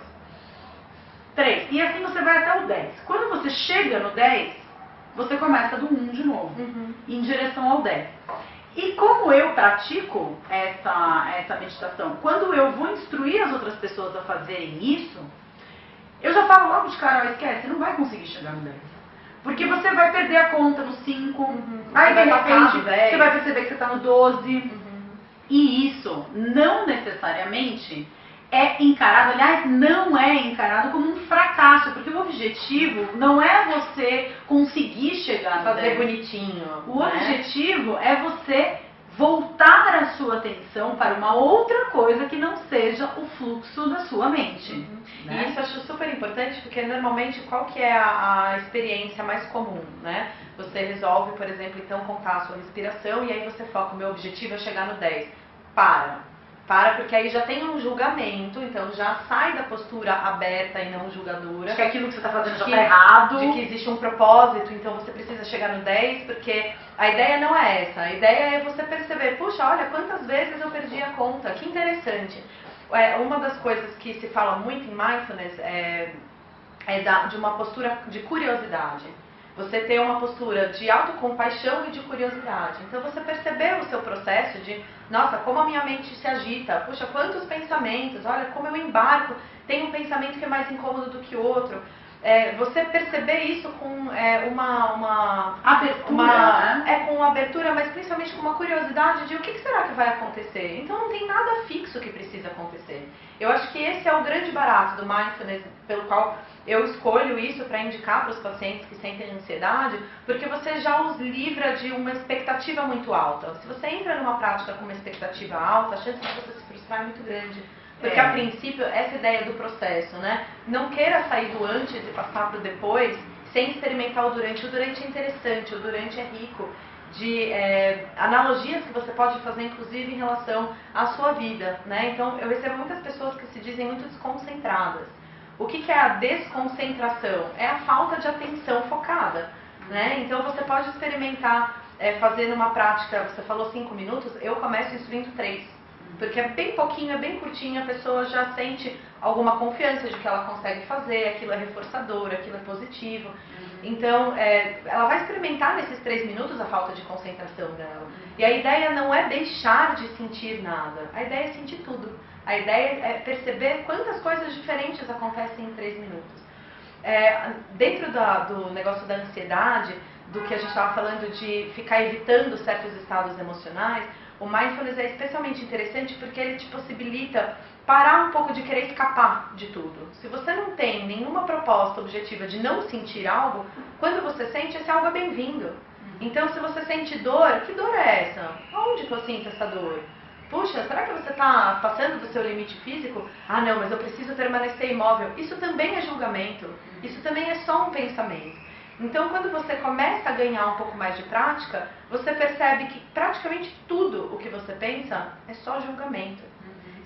3. E assim você vai até o 10. Quando você chega no 10, você começa do 1 de novo, em direção ao 10. E como eu pratico essa meditação, quando eu vou instruir as outras pessoas a fazerem isso, eu já falo logo de cara, esquece, você não vai conseguir chegar no 10. Porque você vai perder a conta no 5, aí de repente você vai perceber que você está no 12. E isso não necessariamente é encarado, aliás, não é encarado como um fracasso, porque o objetivo não é você conseguir chegar no 10. Fazer bonitinho. O objetivo é você voltar a sua atenção para uma outra coisa que não seja o fluxo da sua mente. Né? E isso eu acho super importante, porque normalmente qual que é a experiência mais comum, né? Você resolve, por exemplo, então contar a sua respiração e aí você foca, o meu objetivo é chegar no 10. Para, porque aí já tem um julgamento, então já sai da postura aberta e não julgadora. Acho que aquilo que você está fazendo já está errado. De que existe um propósito, então você precisa chegar no 10, porque a ideia não é essa. A ideia é você perceber, puxa, olha quantas vezes eu perdi a conta, que interessante. Uma das coisas que se fala muito em mindfulness é de uma postura de curiosidade. Você ter uma postura de autocompaixão e de curiosidade. Então você percebeu o seu processo de, nossa, como a minha mente se agita, puxa, quantos pensamentos, olha como eu embarco, tem um pensamento que é mais incômodo do que outro. Você perceber isso com uma abertura, né? Com abertura, mas principalmente com uma curiosidade de o que será que vai acontecer. Então não tem nada fixo que precisa acontecer. Eu acho que esse é o grande barato do mindfulness, pelo qual eu escolho isso para indicar para os pacientes que sentem ansiedade, porque você já os livra de uma expectativa muito alta. Se você entra numa prática com uma expectativa alta, a chance de você se frustrar é muito grande. Porque a princípio, essa ideia do processo, né? Não queira sair do antes e passar para o depois sem experimentar o durante. O durante é interessante, o durante é rico de analogias que você pode fazer, inclusive, em relação à sua vida, né? Então, eu recebo muitas pessoas que se dizem muito desconcentradas. O que é a desconcentração? É a falta de atenção focada, né? Então, você pode experimentar fazendo uma prática, você falou 5 minutos, eu começo instruindo 3. Porque é bem pouquinho, é bem curtinho, a pessoa já sente alguma confiança de que ela consegue fazer, aquilo é reforçador, aquilo é positivo. Então, ela vai experimentar nesses 3 minutos a falta de concentração dela. E a ideia não é deixar de sentir nada, a ideia é sentir tudo. A ideia é perceber quantas coisas diferentes acontecem em 3 minutos. Dentro do negócio da ansiedade, do que a gente estava falando de ficar evitando certos estados emocionais, o mindfulness é especialmente interessante porque ele te possibilita parar um pouco de querer escapar de tudo. Se você não tem nenhuma proposta objetiva de não sentir algo, quando você sente, esse algo é bem-vindo. Então, se você sente dor, que dor é essa? Onde que eu sinto essa dor? Puxa, será que você está passando do seu limite físico? Ah, não, mas eu preciso permanecer imóvel. Isso também é julgamento. Isso também é só um pensamento. Então, quando você começa a ganhar um pouco mais de prática, você percebe que praticamente tudo o que você pensa é só julgamento.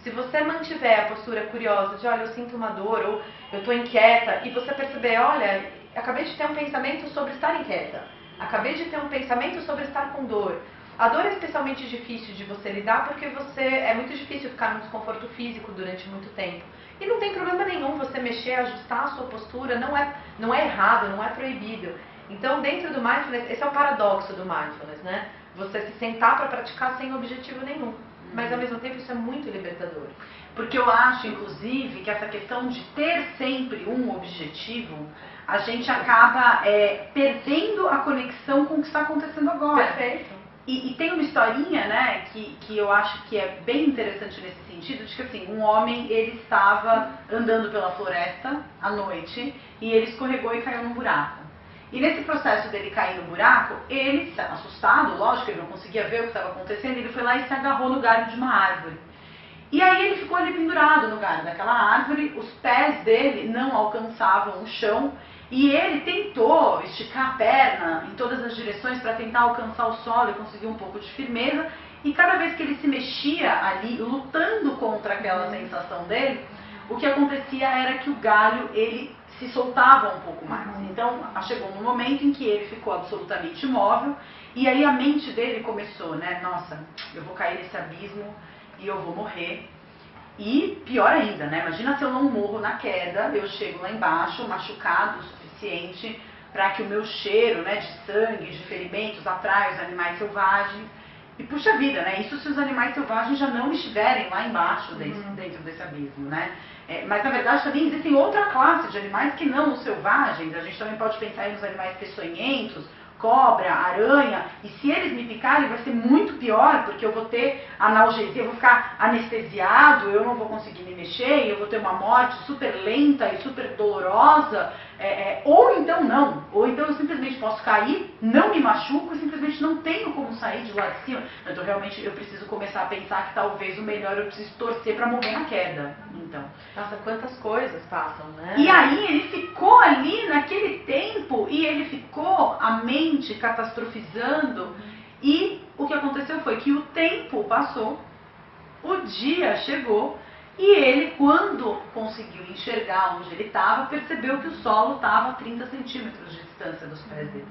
Se você mantiver a postura curiosa de, olha, eu sinto uma dor, ou eu estou inquieta, e você perceber, olha, acabei de ter um pensamento sobre estar inquieta, acabei de ter um pensamento sobre estar com dor. A dor é especialmente difícil de você lidar porque é muito difícil ficar num desconforto físico durante muito tempo. E não tem problema nenhum você mexer, ajustar a sua postura, não é errado, não é proibido. Então, dentro do mindfulness, esse é o paradoxo do mindfulness, né? Você se sentar para praticar sem objetivo nenhum. Mas, ao mesmo tempo, isso é muito libertador. Porque eu acho, inclusive, que essa questão de ter sempre um objetivo, a gente acaba perdendo a conexão com o que está acontecendo agora. Perfeito. E tem uma historinha, né, que eu acho que é bem interessante nesse sentido, de que assim, um homem, ele estava andando pela floresta à noite e ele escorregou e caiu num buraco. E nesse processo dele cair no buraco, ele, assustado, lógico, ele não conseguia ver o que estava acontecendo, ele foi lá e se agarrou no galho de uma árvore. E aí ele ficou ali pendurado no galho daquela árvore, os pés dele não alcançavam o chão E ele tentou esticar a perna em todas as direções para tentar alcançar o solo e conseguir um pouco de firmeza. E cada vez que ele se mexia ali, lutando contra aquela sensação dele, o que acontecia era que o galho, ele se soltava um pouco mais. Então, chegou um momento em que ele ficou absolutamente imóvel, e aí a mente dele começou, né? Nossa, eu vou cair nesse abismo e eu vou morrer. E pior ainda, né? Imagina se eu não morro na queda, eu chego lá embaixo, machucado o suficiente para que o meu cheiro, né, de sangue, de ferimentos, atraia os animais selvagens. E puxa vida, né? Isso se os animais selvagens já não estiverem lá embaixo dentro desse abismo, né? Mas na verdade também existem outra classe de animais que não os selvagens. A gente também pode pensar nos animais peçonhentos, cobra, aranha, e se eles me picarem vai ser muito pior, porque eu vou ter analgesia, eu vou ficar anestesiado, eu não vou conseguir me mexer, eu vou ter uma morte super lenta e super dolorosa, ou então não, ou então eu simplesmente posso cair, não me machuco e simplesmente não tenho como sair de lá de cima. Então realmente eu preciso começar a pensar que talvez o melhor eu preciso torcer para morrer na queda. Então, nossa, quantas coisas passam, né? E aí ele ficou ali naquele tempo e ele ficou a mente catastrofizando, e o que aconteceu foi que o tempo passou, o dia chegou e ele, quando conseguiu enxergar onde ele estava, percebeu que o solo estava a 30 centímetros de distância dos pés dele.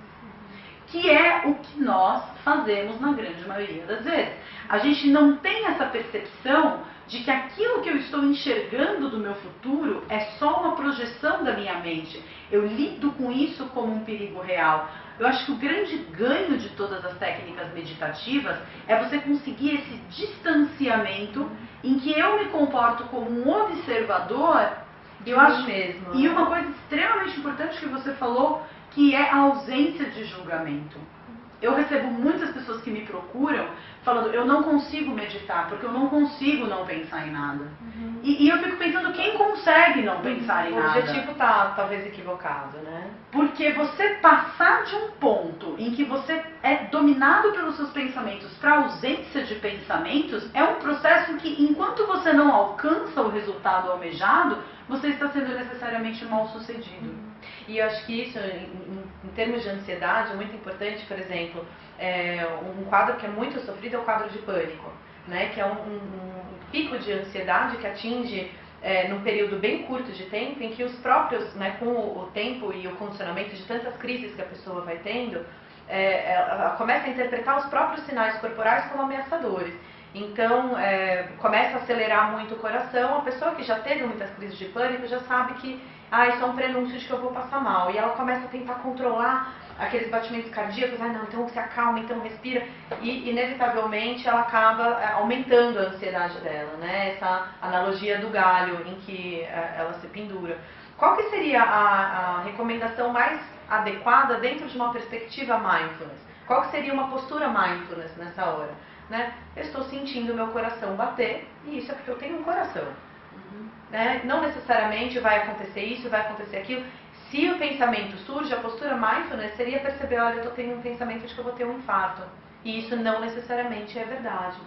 Que é o que nós fazemos na grande maioria das vezes. A gente não tem essa percepção de que aquilo que eu estou enxergando do meu futuro é só uma projeção da minha mente. Eu lido com isso como um perigo real. Eu acho que o grande ganho de todas as técnicas meditativas é você conseguir esse distanciamento em que eu me comporto como um observador. Eu acho mesmo. E uma coisa extremamente importante que você falou, que é a ausência de julgamento. Eu recebo muitas pessoas que me procuram falando, eu não consigo meditar, porque eu não consigo não pensar em nada. E eu fico pensando, quem consegue não pensar em nada? O objetivo está talvez equivocado, né? Porque você passar de um ponto em que você é dominado pelos seus pensamentos para a ausência de pensamentos, é um processo que, enquanto você não alcança o resultado almejado, você está sendo necessariamente mal sucedido. E eu acho que isso, em termos de ansiedade, é muito importante. Por exemplo, um quadro que é muito sofrido é o quadro de pânico, né? Que é um pico de ansiedade que atinge num período bem curto de tempo, em que os próprios, né, com o tempo e o condicionamento de tantas crises que a pessoa vai tendo, ela começa a interpretar os próprios sinais corporais como ameaçadores. Então, começa a acelerar muito o coração. A pessoa que já teve muitas crises de pânico já sabe que isso é um prenúncio de que eu vou passar mal. E ela começa a tentar controlar aqueles batimentos cardíacos. Não, então se acalma, então respira. E, inevitavelmente, ela acaba aumentando a ansiedade dela, né? Essa analogia do galho em que ela se pendura. Qual que seria a recomendação mais adequada dentro de uma perspectiva mindfulness? Qual que seria uma postura mindfulness nessa hora? Né? Eu estou sentindo o meu coração bater, e isso é porque eu tenho um coração. Né? Não necessariamente vai acontecer isso, vai acontecer aquilo. Se o pensamento surge, a postura mindfulness seria perceber, olha, eu estou tendo um pensamento de que eu vou ter um infarto. E isso não necessariamente é verdade.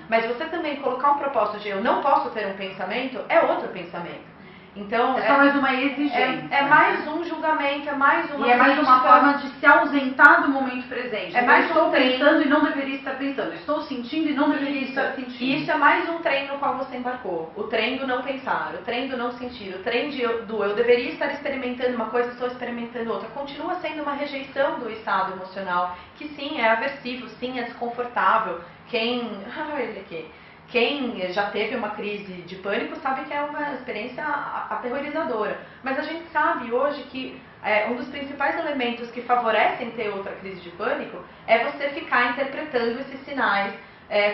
Mas você também colocar um propósito de eu não posso ter um pensamento, é outro pensamento. Então, é só mais uma exigência. É mais um julgamento, é mais uma... E é mais uma forma de se ausentar do momento presente. É mais estou pensando e não deveria estar pensando. Estou sentindo e não deveria estar sentindo. E isso é mais um trem no qual você embarcou. O trem do não pensar, o trem do não sentir, o trem do eu deveria estar experimentando uma coisa, estou experimentando outra. Continua sendo uma rejeição do estado emocional, que sim, é aversivo, sim, é desconfortável. Quem já teve uma crise de pânico sabe que é uma experiência aterrorizadora. Mas a gente sabe hoje que um dos principais elementos que favorecem ter outra crise de pânico é você ficar interpretando esses sinais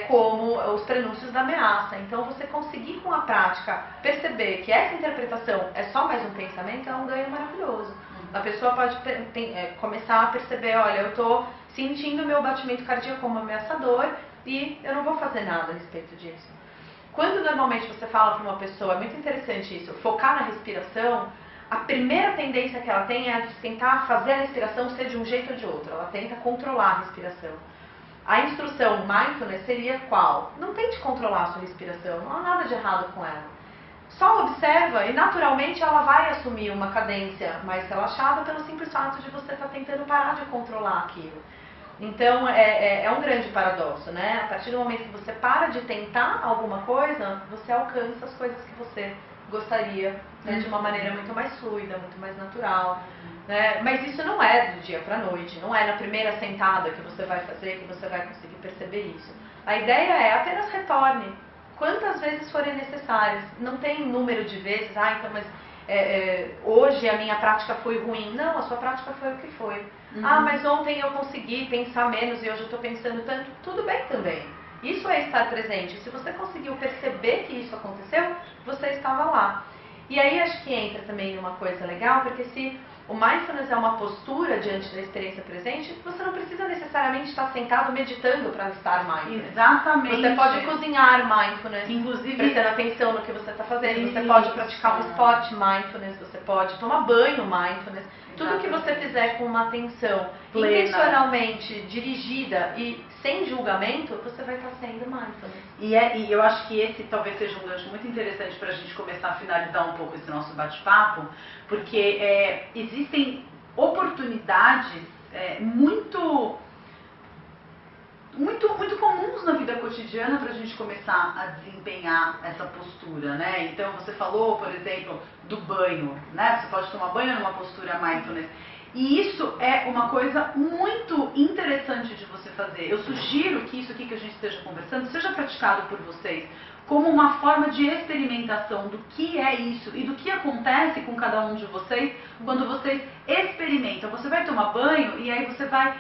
como os prenúncios da ameaça. Então, você conseguir com a prática perceber que essa interpretação é só mais um pensamento é um ganho maravilhoso. A pessoa pode começar a perceber, olha, eu estou sentindo o meu batimento cardíaco como ameaçador, e eu não vou fazer nada a respeito disso. Quando normalmente você fala para uma pessoa, é muito interessante isso, focar na respiração, a primeira tendência que ela tem é de tentar fazer a respiração ser de um jeito ou de outro. Ela tenta controlar a respiração. A instrução mindfulness seria qual? Não tente controlar a sua respiração, não há nada de errado com ela. só observa e naturalmente ela vai assumir uma cadência mais relaxada pelo simples fato de você estar tentando parar de controlar aquilo. Então é um grande paradoxo, né? A partir do momento que você para de tentar alguma coisa, você alcança as coisas que você gostaria, né? De uma maneira muito mais fluida, muito mais natural. Né? Mas isso não é do dia para a noite, não é na primeira sentada que você vai fazer que você vai conseguir perceber isso. A ideia é apenas retorne quantas vezes forem necessárias. Não tem número de vezes, então, mas hoje a minha prática foi ruim. Não, a sua prática foi o que foi. Mas ontem eu consegui pensar menos e hoje eu estou pensando tanto. Tudo bem também. Isso é estar presente. Se você conseguiu perceber que isso aconteceu, você estava lá. E aí acho que entra também uma coisa legal, porque se o mindfulness é uma postura diante da experiência presente, você não precisa necessariamente estar sentado meditando para estar mindfulness. Exatamente. Você pode cozinhar mindfulness, inclusive prestando atenção no que você está fazendo. Você pode praticar um esporte mindfulness, você pode tomar banho mindfulness. Tudo que você fizer com uma atenção intencionalmente dirigida e sem julgamento, você vai estar sendo mindfulness. E eu acho que esse talvez seja um gancho muito interessante para a gente começar a finalizar um pouco esse nosso bate-papo, porque existem oportunidades muito comuns na vida cotidiana para a gente começar a desempenhar essa postura, né? Então você falou, por exemplo, do banho, né? Você pode tomar banho numa postura mindfulness. E isso é uma coisa muito interessante de você fazer. Eu sugiro que isso aqui que a gente esteja conversando seja praticado por vocês como uma forma de experimentação do que é isso e do que acontece com cada um de vocês quando vocês experimentam. Você vai tomar banho e aí você vai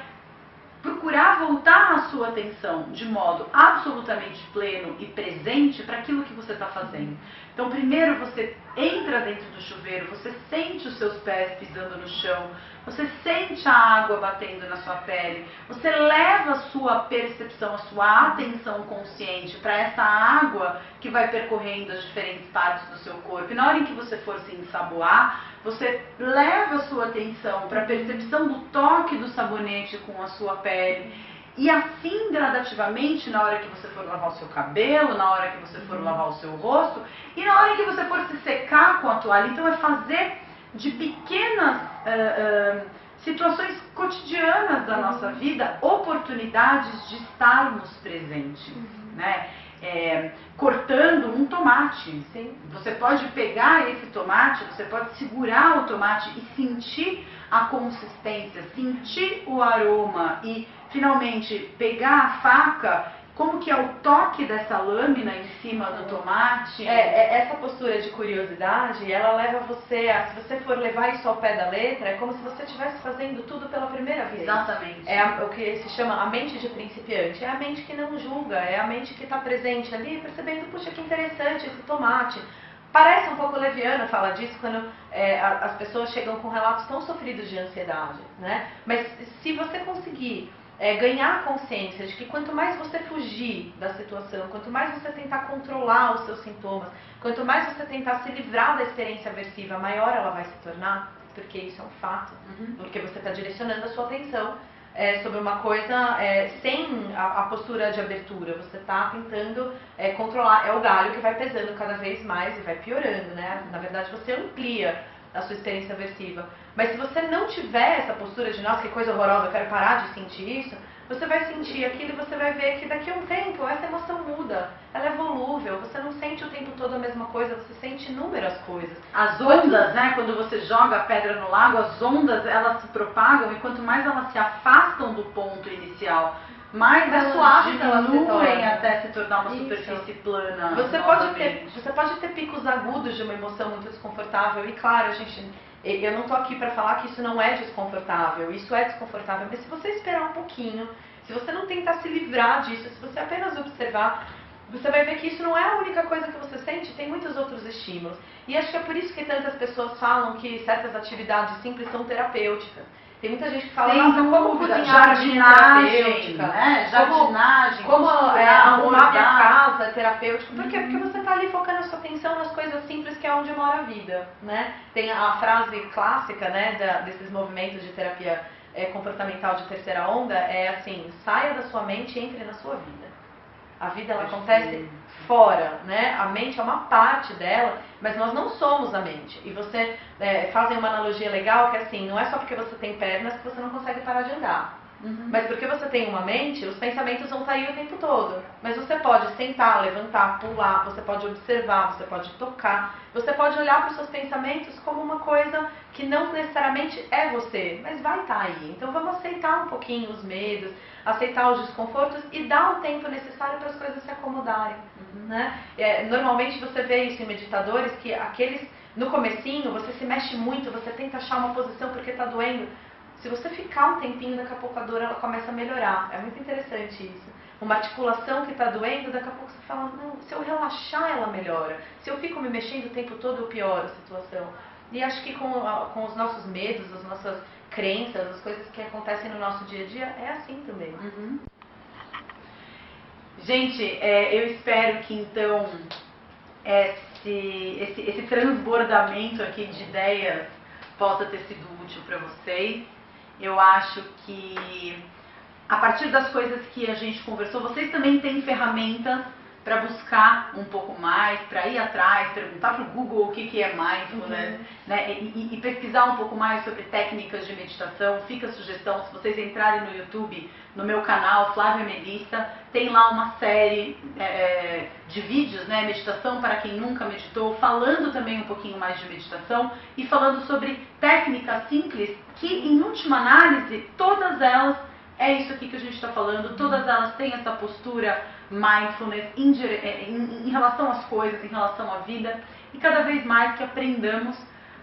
procurar voltar a sua atenção de modo absolutamente pleno e presente para aquilo que você está fazendo. Então, primeiro você entra dentro do chuveiro, você sente os seus pés pisando no chão, você sente a água batendo na sua pele, você leva a sua percepção, a sua atenção consciente para essa água que vai percorrendo as diferentes partes do seu corpo. E na hora em que você for se ensaboar, você leva a sua atenção para a percepção do toque do sabonete com a sua pele. E assim, gradativamente, na hora que você for lavar o seu cabelo, na hora que você for lavar o seu rosto, e na hora que você for se secar com a toalha. Então é fazer de pequenas situações cotidianas da nossa vida oportunidades de estarmos presentes, né? Cortando um tomate. Sim. Você pode pegar esse tomate, você pode segurar o tomate e sentir a consistência, sentir o aroma e finalmente pegar a faca, como que é o toque dessa lâmina em cima do tomate. Essa postura de curiosidade, ela leva você a, se você for levar isso ao pé da letra, é como se você estivesse fazendo tudo pela primeira vez. Exatamente. É o que se chama a mente de principiante, é a mente que não julga, é a mente que está presente ali, percebendo, puxa, que interessante esse tomate. Parece um pouco leviano falar disso quando as pessoas chegam com relatos tão sofridos de ansiedade, né? Mas se você conseguir ganhar consciência de que quanto mais você fugir da situação, quanto mais você tentar controlar os seus sintomas, quanto mais você tentar se livrar da experiência aversiva, maior ela vai se tornar, porque isso é um fato, porque você está direcionando a sua atenção sobre uma coisa sem a postura de abertura, você está tentando controlar, é o galho que vai pesando cada vez mais e vai piorando, né? Na verdade você amplia a sua experiência aversiva. Mas se você não tiver essa postura de, nossa, que coisa horrorosa, eu quero parar de sentir isso, você vai sentir aquilo e você vai ver que daqui a um tempo essa emoção muda, ela é volúvel, você não sente o tempo todo a mesma coisa, você sente inúmeras coisas. As ondas, né, quando você joga a pedra no lago, as ondas elas se propagam e quanto mais elas se afastam do ponto inicial, mais elas diminuem até se tornar uma superfície plana. Você pode ter picos agudos de uma emoção muito desconfortável e claro, eu não estou aqui para falar que isso não é desconfortável, isso é desconfortável, mas se você esperar um pouquinho, se você não tentar se livrar disso, se você apenas observar, você vai ver que isso não é a única coisa que você sente, tem muitos outros estímulos. E acho que é por isso que tantas pessoas falam que certas atividades simples são terapêuticas. Tem muita gente que fala, nossa, como cozinhar jardinagem, né? Jardinagem, como arrumar minha casa terapêutico. Por quê? Porque você está ali focando a sua atenção nas coisas simples que é onde mora a vida, né? Tem a frase clássica, né, desses movimentos de terapia comportamental de terceira onda, é assim, saia da sua mente e entre na sua vida. A vida ela acontece fora, né? A mente é uma parte dela, mas nós não somos a mente. E você fazem uma analogia legal que é assim, não é só porque você tem pernas que você não consegue parar de andar. Mas porque você tem uma mente, os pensamentos vão estar aí o tempo todo. Mas você pode sentar, levantar, pular, você pode observar, você pode tocar, você pode olhar para os seus pensamentos como uma coisa que não necessariamente é você, mas vai estar aí. Então vamos aceitar um pouquinho os medos, aceitar os desconfortos e dar o tempo necessário para as coisas se acomodarem. Né? Normalmente você vê isso em meditadores, que no comecinho você se mexe muito, você tenta achar uma posição porque está doendo. Se você ficar um tempinho, daqui a pouco a dor ela começa a melhorar. É muito interessante isso. Uma articulação que está doendo, daqui a pouco você fala, não, se eu relaxar ela melhora. Se eu fico me mexendo o tempo todo, eu pioro a situação. E acho que com os nossos medos, as nossas crenças, as coisas que acontecem no nosso dia a dia, é assim também. Gente, eu espero que então esse transbordamento aqui de ideias possa ter sido útil para vocês. Eu acho que a partir das coisas que a gente conversou, vocês também têm ferramentas para buscar um pouco mais, para ir atrás, perguntar para o Google o que é mindfulness, né? E pesquisar um pouco mais sobre técnicas de meditação. Fica a sugestão, se vocês entrarem no YouTube, no meu canal, Flávia Melissa, tem lá uma série de vídeos, né? Meditação para quem nunca meditou, falando também um pouquinho mais de meditação e falando sobre técnicas simples que, em última análise, todas elas, é isso aqui que a gente está falando, todas elas têm essa postura mindfulness em relação às coisas, em relação à vida, e cada vez mais que aprendamos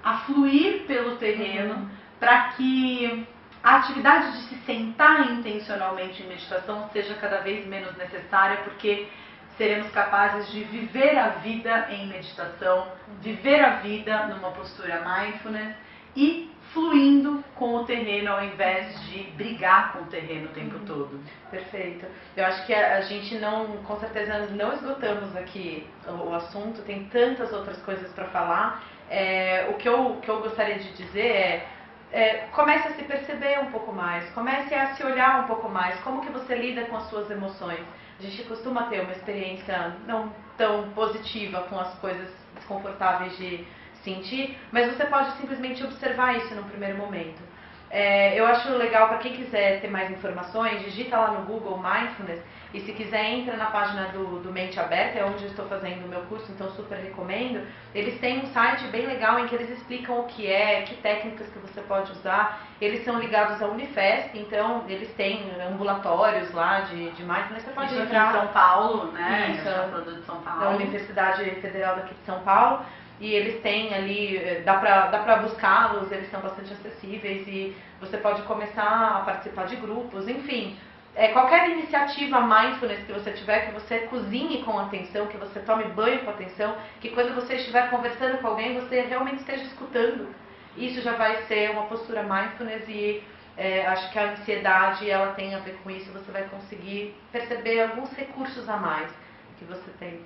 a fluir pelo terreno para que a atividade de se sentar intencionalmente em meditação seja cada vez menos necessária, porque seremos capazes de viver a vida em meditação, viver a vida numa postura mindfulness e fluindo com o terreno ao invés de brigar com o terreno o tempo todo. Perfeito. Eu acho que a gente com certeza não esgotamos aqui o assunto, tem tantas outras coisas para falar. O que eu gostaria de dizer comece a se perceber um pouco mais, comece a se olhar um pouco mais, como que você lida com as suas emoções. A gente costuma ter uma experiência não tão positiva com as coisas desconfortáveis de sentir, mas você pode simplesmente observar isso num primeiro momento. Eu acho legal para quem quiser ter mais informações, digita lá no Google Mindfulness e se quiser entra na página do Mente Aberta, é onde eu estou fazendo o meu curso, então super recomendo. Eles têm um site bem legal em que eles explicam o que que técnicas que você pode usar. Eles são ligados à Unifesp, então eles têm ambulatórios lá de Mindfulness, você pode entrar. Aqui em São Paulo, né? Isso, de São Paulo. da Universidade Federal daqui de São Paulo. E eles têm ali, dá pra buscá-los, eles são bastante acessíveis e você pode começar a participar de grupos, enfim. Qualquer iniciativa mindfulness que você tiver, que você cozinhe com atenção, que você tome banho com atenção, que quando você estiver conversando com alguém, você realmente esteja escutando. Isso já vai ser uma postura mindfulness e acho que a ansiedade ela tem a ver com isso, você vai conseguir perceber alguns recursos a mais que você tem.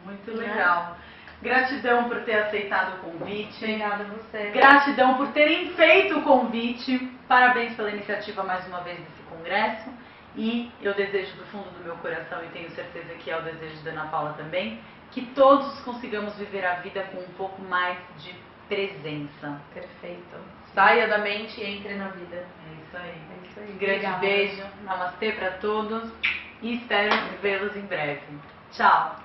Muito legal. Gratidão por ter aceitado o convite. Obrigada a você. Gratidão por terem feito o convite. Parabéns pela iniciativa mais uma vez desse congresso. E eu desejo do fundo do meu coração, e tenho certeza que é o desejo da Ana Paula também, que todos consigamos viver a vida com um pouco mais de presença. Perfeito. Saia da mente e entre na vida. É isso aí. É isso aí. Um grande Obrigada. beijo. Namastê para todos. E espero vê-los em breve. Tchau.